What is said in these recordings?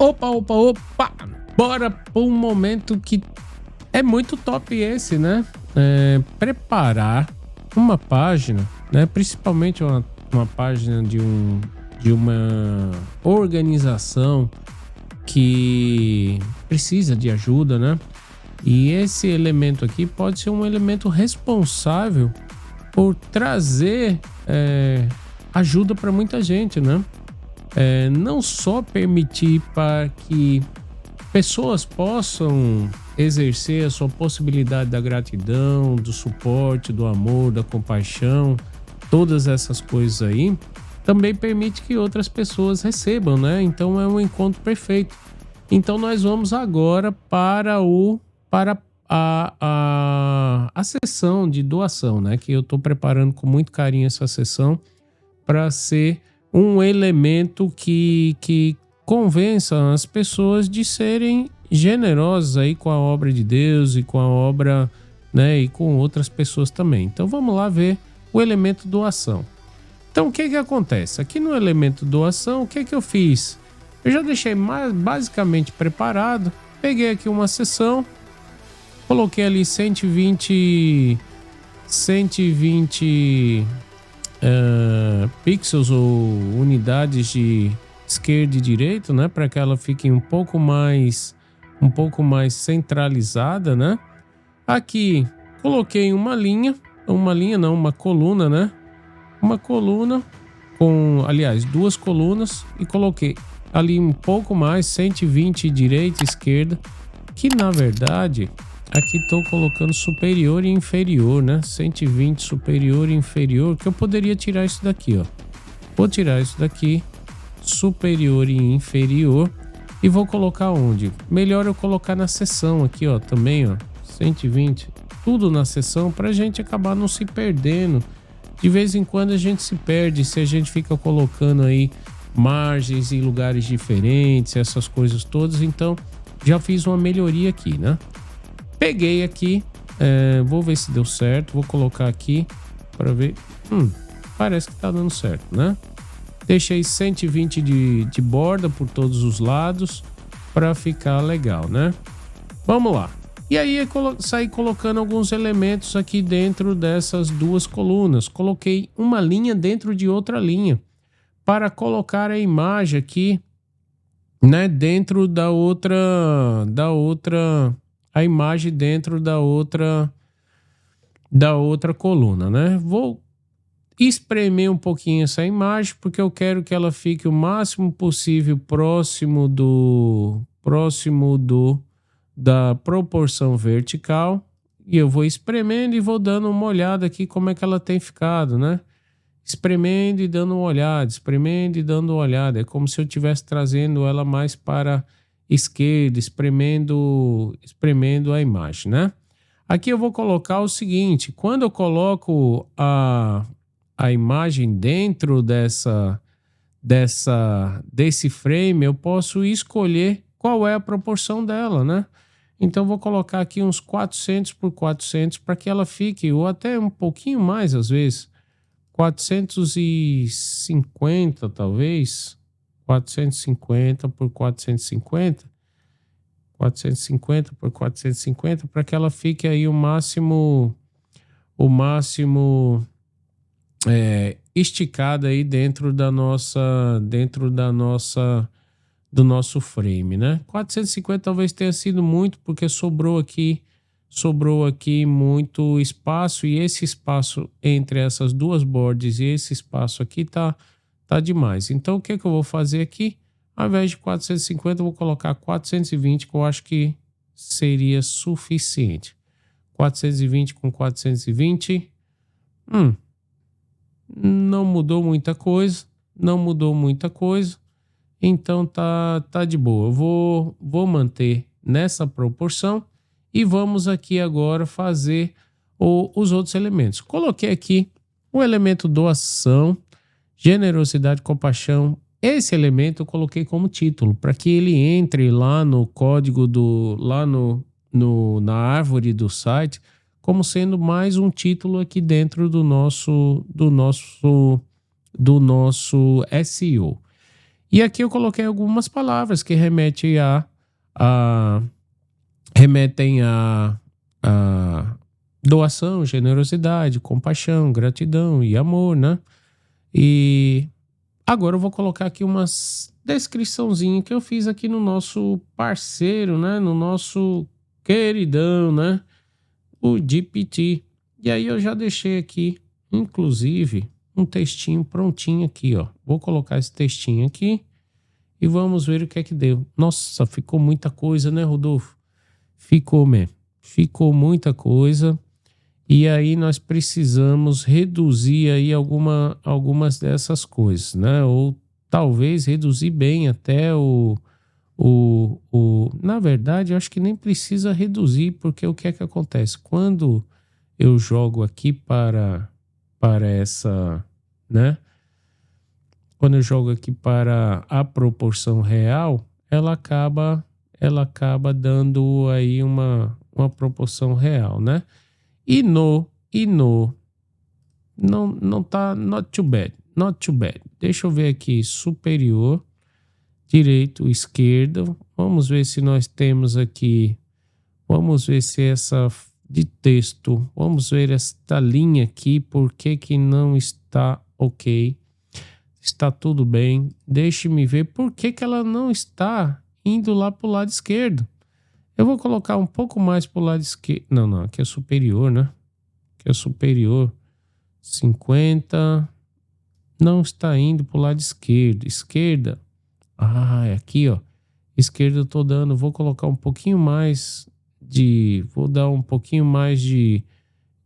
Opa! Bora para um momento que é muito top esse, né? Preparar uma página, né? Principalmente uma página de uma organização que precisa de ajuda, né? E esse elemento aqui pode ser um elemento responsável por trazer ajuda para muita gente, né? Não só permitir para que pessoas possam exercer a sua possibilidade da gratidão, do suporte, do amor, da compaixão, todas essas coisas aí, também permite que outras pessoas recebam, né? Então é um encontro perfeito. Então nós vamos agora para a sessão de doação, né? Que eu estou preparando com muito carinho essa sessão para ser um elemento que convença as pessoas de serem generosas aí com a obra de Deus e com a obra, né, e com outras pessoas também. Então vamos lá ver o elemento doação. Então o que acontece? Aqui no elemento doação, o que eu fiz? Eu já deixei basicamente preparado, peguei aqui uma seção, coloquei ali 120 pixels ou unidades de esquerda e direita, né, para que ela fique um pouco mais centralizada, né? Aqui coloquei uma coluna, né? Uma coluna com, aliás, duas colunas, e coloquei ali um pouco mais 120 direita e esquerda, que na verdade aqui estou colocando superior e inferior, né? 120 superior e inferior, que eu poderia tirar isso daqui, ó. Vou tirar isso daqui, superior e inferior, e vou colocar onde? Melhor eu colocar na seção aqui, ó, também, ó, 120, tudo na seção, pra gente acabar não se perdendo. De vez em quando a gente se perde se a gente fica colocando aí margens em lugares diferentes, essas coisas todas. Então já fiz uma melhoria aqui, né? Peguei aqui, vou ver se deu certo, vou colocar aqui para ver. Parece que tá dando certo, né? Deixei 120 de borda por todos os lados para ficar legal, né? Vamos lá. E aí saí colocando alguns elementos aqui dentro dessas duas colunas. Coloquei uma linha dentro de outra linha para colocar a imagem aqui, né, dentro da outra, a imagem dentro da outra coluna, né? Vou espremer um pouquinho essa imagem porque eu quero que ela fique o máximo possível próximo da proporção vertical, e eu vou espremendo e vou dando uma olhada aqui como é que ela tem ficado, né? Espremendo e dando uma olhada, espremendo e dando uma olhada. É como se eu estivesse trazendo ela mais para a esquerda, espremendo a imagem, né? Aqui eu vou colocar o seguinte: quando eu coloco a imagem dentro desse frame, eu posso escolher qual é a proporção dela, né? Então vou colocar aqui uns 400 por 400 para que ela fique, ou até um pouquinho mais às vezes, 450 talvez, 450 por 450, 450 por 450, para que ela fique aí o máximo esticada aí dentro do nosso frame, né? 450 talvez tenha sido muito, porque sobrou aqui muito espaço, e esse espaço entre essas duas bordas e esse espaço aqui tá demais. Então o que eu vou fazer aqui? Ao invés de 450, eu vou colocar 420, que eu acho que seria suficiente. 420 com 420. Não mudou muita coisa. Então tá de boa. Eu vou manter nessa proporção e vamos aqui agora fazer os outros elementos. Coloquei aqui o elemento doação, generosidade, compaixão. Esse elemento eu coloquei como título para que ele entre lá no código na árvore do site, como sendo mais um título aqui dentro do nosso SEO. E aqui eu coloquei algumas palavras que remetem a doação, generosidade, compaixão, gratidão e amor, né? E agora eu vou colocar aqui umas descriçãozinha que eu fiz aqui no nosso parceiro, né? No nosso queridão, né? O GPT. E aí eu já deixei aqui, inclusive, um textinho prontinho aqui, ó. Vou colocar esse textinho aqui e vamos ver o que é que deu. Nossa, ficou muita coisa, né, Rodolfo? Ficou mesmo. Ficou muita coisa. E aí nós precisamos reduzir aí algumas dessas coisas, né? Ou talvez reduzir bem até Na verdade, eu acho que nem precisa reduzir, porque o que é que acontece? Quando eu jogo aqui para essa, né? Quando eu jogo aqui para a proporção real, ela acaba dando aí uma proporção real, né? Não tá not too bad, not too bad. Deixa eu ver aqui, superior, direito, esquerdo. Vamos ver se nós temos aqui, vamos ver se essa de texto, vamos ver esta linha aqui, por que que não está ok? Está tudo bem. Deixe-me ver por que que ela não está indo lá para o lado esquerdo. Eu vou colocar um pouco mais para o lado esquerdo. Não, aqui é superior, né? Aqui é superior. 50. Não está indo para o lado esquerdo. Esquerda. É aqui, ó. Esquerda eu tô dando. Vou colocar um pouquinho mais de. Vou dar um pouquinho mais de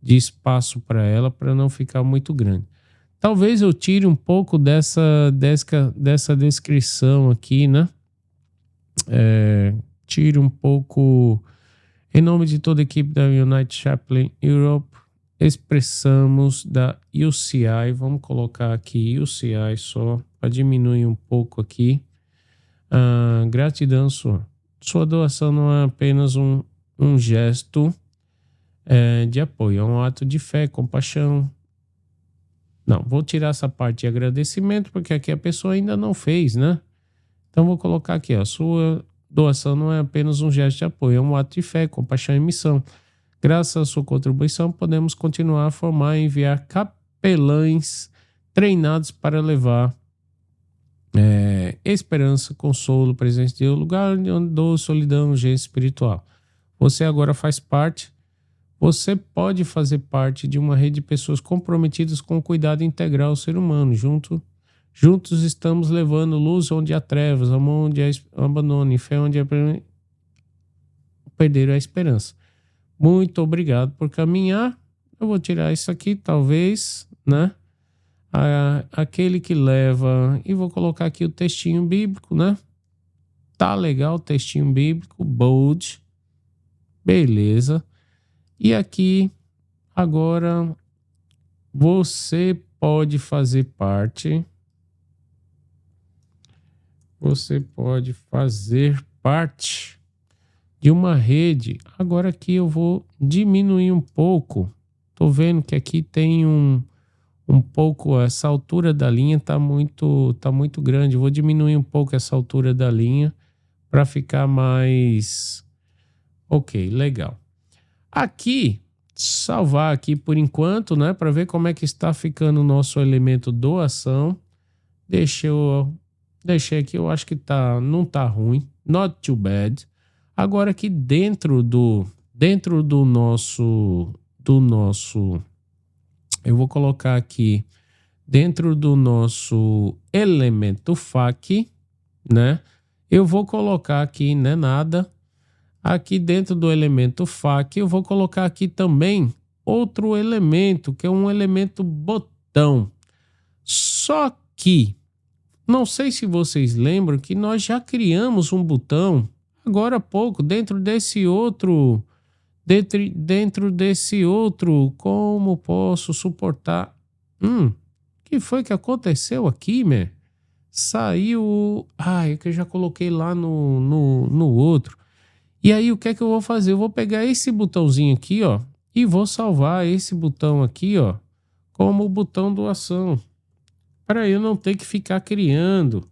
espaço para ela, para não ficar muito grande. Talvez eu tire um pouco dessa descrição aqui, né? Tire um pouco. Em nome de toda a equipe da United Chaplain Europe, expressamos da UCI. Vamos colocar aqui UCI só, para diminuir um pouco aqui. Gratidão sua. Sua doação não é apenas um gesto de apoio, é um ato de fé, compaixão. Não, vou tirar essa parte de agradecimento, porque aqui a pessoa ainda não fez, né? Então vou colocar aqui, ó, sua doação não é apenas um gesto de apoio, é um ato de fé, compaixão e missão. Graças à sua contribuição, podemos continuar a formar e enviar capelães treinados para levar esperança, consolo, presença de Deus, lugar onde dou solidão, urgência espiritual. Você agora faz parte. Você pode fazer parte de uma rede de pessoas comprometidas com o cuidado integral ao ser humano. Juntos estamos levando luz onde há trevas, amor onde há abandono e fé onde há perder a esperança. Muito obrigado por caminhar. Eu vou tirar isso aqui, talvez, né? Aquele que leva... E vou colocar aqui o textinho bíblico, né? Tá legal o textinho bíblico, bold. Beleza. E aqui, agora, você pode fazer parte. Você pode fazer parte de uma rede. Agora aqui eu vou diminuir um pouco. Tô vendo que aqui tem um pouco, essa altura da linha tá muito grande. Eu vou diminuir um pouco essa altura da linha para ficar mais... Ok, legal. Aqui, salvar aqui por enquanto, né? Para ver como é que está ficando o nosso elemento doação. Deixei aqui, eu acho que não tá ruim. Not too bad. Agora aqui dentro do nosso, eu vou colocar aqui dentro do nosso elemento FAQ, né? Eu vou colocar aqui, né? Nada. Aqui dentro do elemento FAQ, eu vou colocar aqui também outro elemento, que é um elemento botão. Só que, não sei se vocês lembram que nós já criamos um botão, agora há pouco, dentro desse outro, como posso suportar? Que foi que aconteceu aqui, né? Saiu, é que eu já coloquei lá no outro. E aí, o que é que eu vou fazer? Eu vou pegar esse botãozinho aqui, ó, e vou salvar esse botão aqui, ó, como o botão doação, para eu não ter que ficar criando.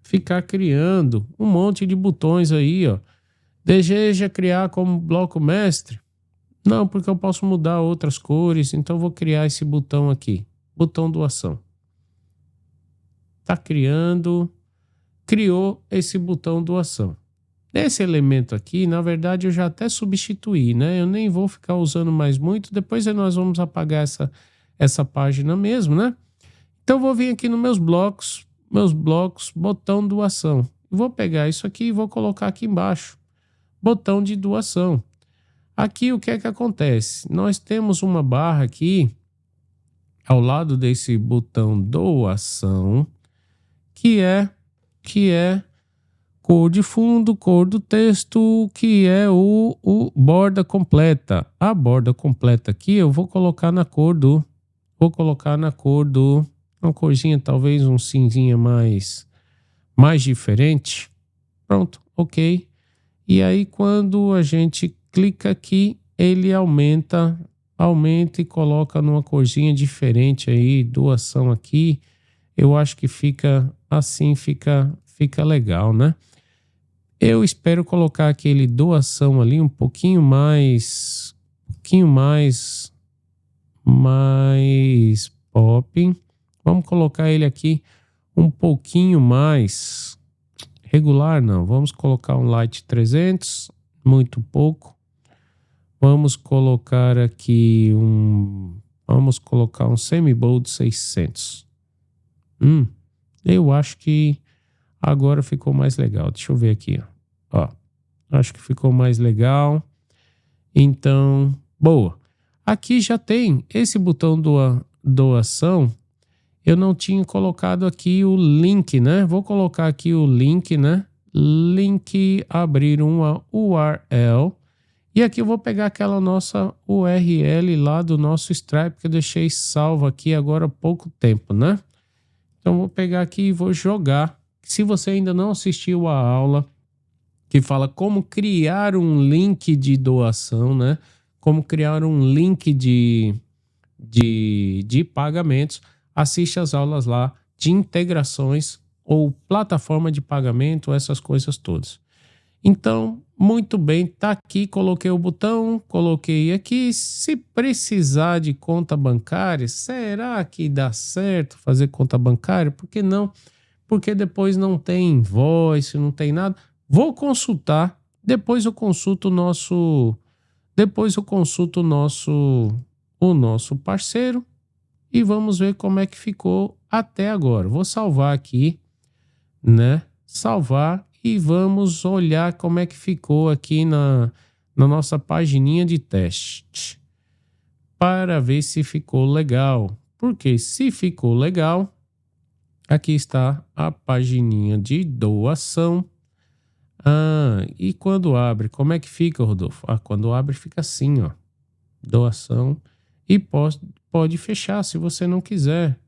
ficar criando um monte de botões aí, ó. Deseja criar como bloco mestre? Não, porque eu posso mudar outras cores, então eu vou criar esse botão aqui, botão doação. Tá criando, criou esse botão doação. Esse elemento aqui, na verdade, eu já até substituí, né? Eu nem vou ficar usando mais muito, depois nós vamos apagar essa página mesmo, né? Então eu vou vir aqui nos meus blocos, botão doação. Vou pegar isso aqui e vou colocar aqui embaixo, botão de doação. Aqui o que é que acontece? Nós temos uma barra aqui ao lado desse botão doação, que é cor de fundo, cor do texto, que é o borda completa. A borda completa aqui eu vou colocar na cor do, uma corzinha talvez um cinzinha mais diferente. Pronto, ok. E aí quando a gente clica aqui, ele aumenta e coloca numa corzinha diferente aí, doação aqui. Eu acho que fica assim, fica legal, né? Eu espero colocar aquele doação ali um pouquinho mais pop. Vamos colocar ele aqui um pouquinho mais regular, não. Vamos colocar um light 300, muito pouco. Vamos colocar aqui um semi-bold 600. Eu acho que agora ficou mais legal. Deixa eu ver aqui, ó. Acho que ficou mais legal. Então, boa. Aqui já tem esse botão doação. Eu não tinha colocado aqui o link, né? Vou colocar aqui o link, né? Link, abrir uma URL. E aqui eu vou pegar aquela nossa URL lá do nosso Stripe que eu deixei salvo aqui agora há pouco tempo, né? Então vou pegar aqui e vou jogar. Se você ainda não assistiu a aula que fala como criar um link de doação, né? Como criar um link de pagamentos, assiste as aulas lá de integrações ou plataforma de pagamento, essas coisas todas. Então, muito bem, tá aqui, coloquei o botão, coloquei aqui. Se precisar de conta bancária, será que dá certo fazer conta bancária? Por que não? Porque depois não tem invoice, não tem nada. Vou consultar, depois eu consulto o nosso parceiro e vamos ver como é que ficou até agora. Vou salvar aqui, né? Salvar e vamos olhar como é que ficou aqui na nossa pagininha de teste para ver se ficou legal. Porque se ficou legal, aqui está a pagininha de doação. E quando abre, como é que fica, Rodolfo? Quando abre fica assim, ó. Doação. E pode fechar se você não quiser.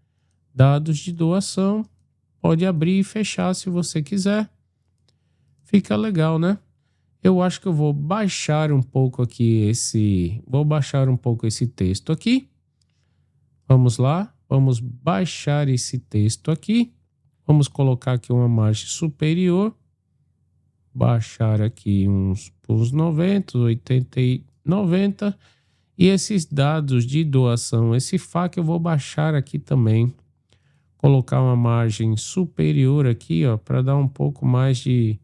Dados de doação. Pode abrir e fechar se você quiser. Fica legal, né? Eu acho que eu vou baixar um pouco aqui esse texto aqui. Vamos lá. Vamos baixar esse texto aqui. Vamos colocar aqui uma margem superior. Baixar aqui uns 90, 80 e 90. E esses dados de doação, esse FAQ eu vou baixar aqui também. Colocar uma margem superior aqui, ó, para dar um pouco mais de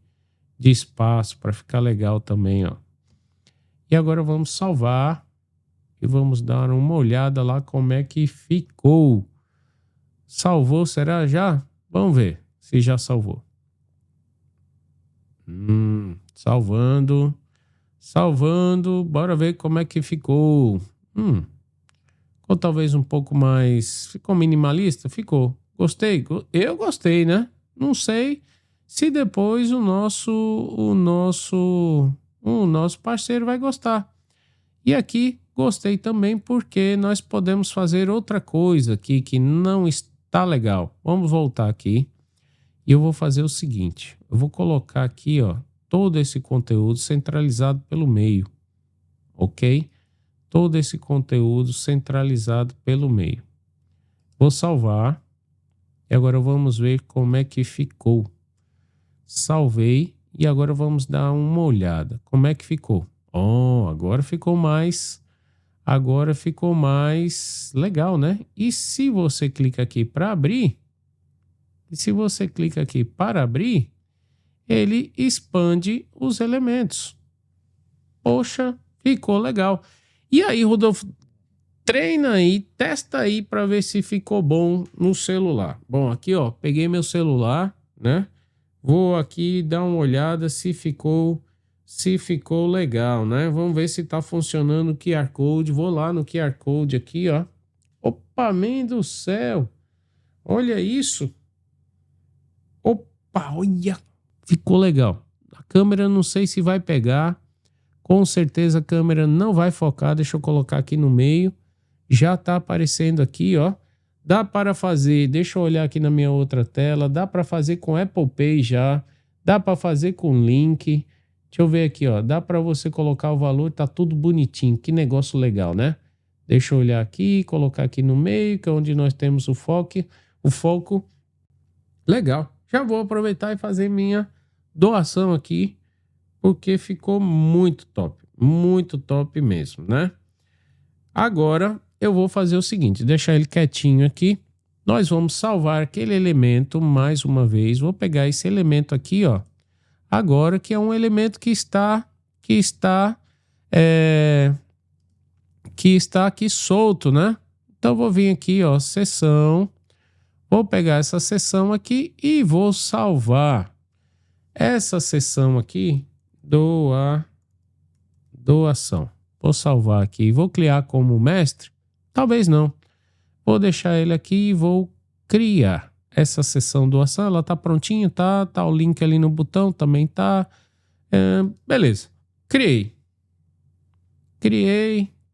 espaço, para ficar legal também, ó. E agora vamos salvar e vamos dar uma olhada lá como é que ficou. Salvou, será já? Vamos ver se já salvou. Salvando, bora ver como é que ficou. Ficou talvez um pouco mais, ficou minimalista? Ficou. Gostei? Eu gostei, né? Não sei se depois o nosso parceiro vai gostar. E aqui gostei também porque nós podemos fazer outra coisa aqui que não está legal. Vamos voltar aqui e eu vou fazer o seguinte. Eu vou colocar aqui, ó, todo esse conteúdo centralizado pelo meio, ok? Todo esse conteúdo centralizado pelo meio. Vou salvar. E agora vamos ver como é que ficou. salvei e agora vamos dar uma olhada. Como é que ficou? Oh, agora ficou mais legal, né? E se você clica aqui para abrir, ele expande os elementos. Poxa, ficou legal. E aí, Rodolfo, treina aí, testa aí para ver se ficou bom no celular. Bom, aqui ó, peguei meu celular, né? Vou aqui dar uma olhada se ficou legal, né? Vamos ver se tá funcionando o QR Code. Vou lá no QR Code aqui, ó. Opa, mãe do céu! Olha isso! Opa, olha! Ficou legal. A câmera não sei se vai pegar. Com certeza a câmera não vai focar. Deixa eu colocar aqui no meio. Já tá aparecendo aqui, ó. Dá para fazer, deixa eu olhar aqui na minha outra tela. Dá para fazer com Apple Pay já. Dá para fazer com link. Deixa eu ver aqui, ó. Dá para você colocar o valor, tá tudo bonitinho. Que negócio legal, né? Deixa eu olhar aqui, colocar aqui no meio, que é onde nós temos o foco. Legal. Já vou aproveitar e fazer minha doação aqui, porque ficou muito top mesmo, né? Agora eu vou fazer o seguinte, deixar ele quietinho aqui. Nós vamos salvar aquele elemento mais uma vez. Vou pegar esse elemento aqui, ó. Agora que é um elemento que está aqui solto, né? Então vou vir aqui, ó, seção. Vou pegar essa seção aqui e vou salvar essa seção aqui, doação. Vou salvar aqui, vou criar como mestre. Talvez não. Vou deixar ele aqui e vou criar essa seção doação. Ela tá prontinha, tá? Tá o link ali no botão, também tá. Beleza. Criei.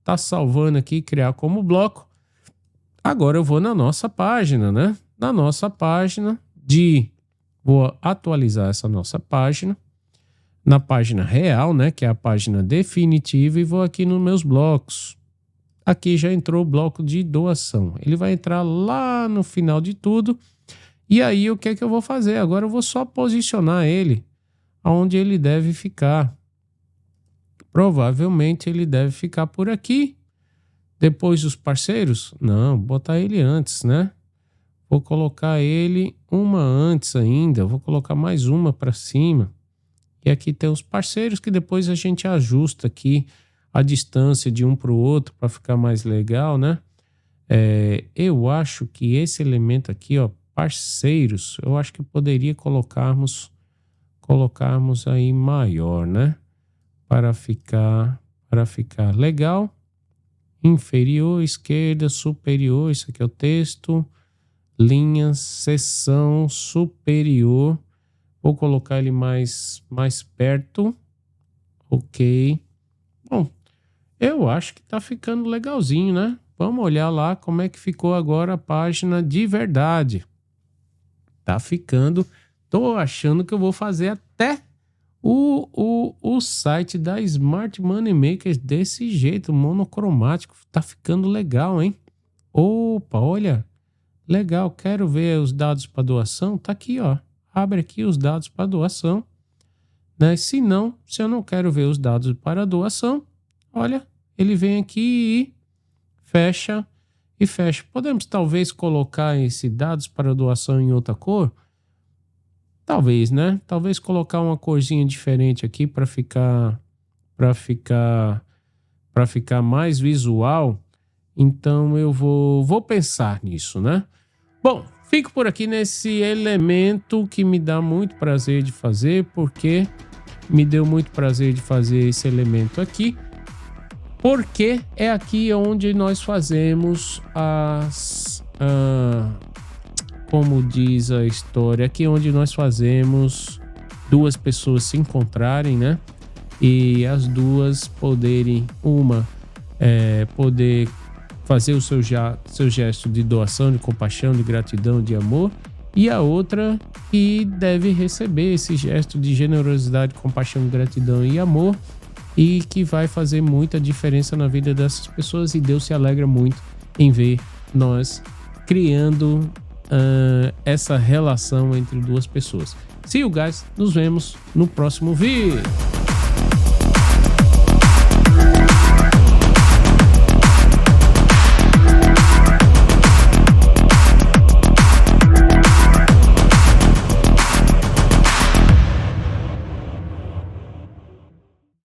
Tá salvando aqui, criar como bloco. Agora eu vou na nossa página, né? Na nossa página vou atualizar essa nossa página. Na página real, né? Que é a página definitiva, e vou aqui nos meus blocos. Aqui já entrou o bloco de doação. Ele vai entrar lá no final de tudo. E aí, o que é que eu vou fazer? Agora eu vou só posicionar ele onde ele deve ficar. Provavelmente ele deve ficar por aqui. Depois dos parceiros? Não, botar ele antes, né? Vou colocar ele uma antes ainda. Vou colocar mais uma para cima. E aqui tem os parceiros que depois a gente ajusta aqui a distância de um para o outro para ficar mais legal, né? Eu acho que esse elemento aqui, ó, parceiros, eu acho que poderia colocarmos aí maior, né? Para ficar legal. Inferior, esquerda, superior, isso aqui é o texto. Linhas, seção, superior. Vou colocar ele mais perto. Ok. Bom, eu acho que tá ficando legalzinho, né? Vamos olhar lá como é que ficou agora a página de verdade. Tá ficando. Tô achando que eu vou fazer até o site da Smart Money Makers desse jeito, monocromático. Tá ficando legal, hein? Opa, olha. Legal, quero ver os dados para doação. Tá aqui, ó. Abre aqui os dados para doação, né? Se eu não quero ver os dados para doação, olha, ele vem aqui e fecha. Podemos talvez colocar esses dados para doação em outra cor? Talvez, né? Talvez colocar uma corzinha diferente aqui para ficar mais visual. Então eu vou pensar nisso, né? Bom, fico por aqui nesse elemento que me dá muito prazer de fazer, porque me deu muito prazer de fazer esse elemento aqui, porque é aqui onde nós fazemos como diz a história, aqui onde nós fazemos duas pessoas se encontrarem, né? E as duas poderem, poder fazer o seu gesto de doação, de compaixão, de gratidão, de amor, e a outra que deve receber esse gesto de generosidade, compaixão, gratidão e amor, e que vai fazer muita diferença na vida dessas pessoas, e Deus se alegra muito em ver nós criando essa relação entre duas pessoas. See you guys, nos vemos no próximo vídeo.